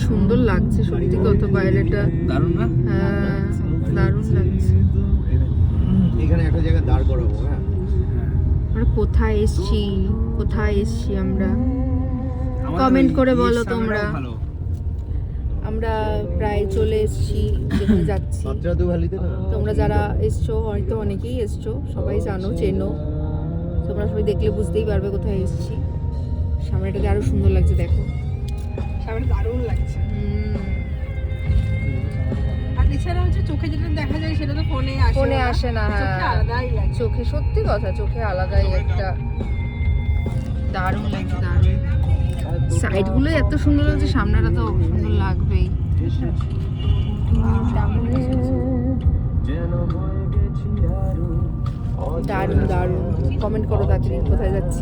সুন্দর লাগছে সত্যি কত বাইরেটা। দারুণ না? হ্যাঁ দারুণ লাগছে। এখানে একটা জায়গায় দাঁড় করাবো। হ্যাঁ, আমরা কোথায় এসছি, কোথায় এসছি আমরা কমেন্ট করে বলো তোমরা। আমরা প্রায় চলে এসছি যেখানে যাচ্ছি। মাত্রাদু ভ্যালিতে না? তোমরা যারা এসছো হয়তো অনেকেই এসছো, সবাই জানো চেনো, তোমরা সবাই দেখলে বুঝতেই পারবে কোথায় এসছি। সামনেটাকে আরো সুন্দর লাগছে, দেখো সামনে দারুণ লাগছে। আর এছাড়া হচ্ছে চোখে যেটা দেখা যায় সেটা তো ফোনে আসে ফোনে আসে না। চোখে হ্যাঁ আলাদাই লাগে। চোখে সত্যি কথা, চোখে আলাদাই একটা দারুণ লাগছে, দারুণ। সাইডগুলো এত সুন্দর লাগছে, সামনেটা তো সুন্দর লাগবেই। দারুণ দারুণ। কমেন্ট করো তাড়াতাড়ি কোথায় যাচ্ছি।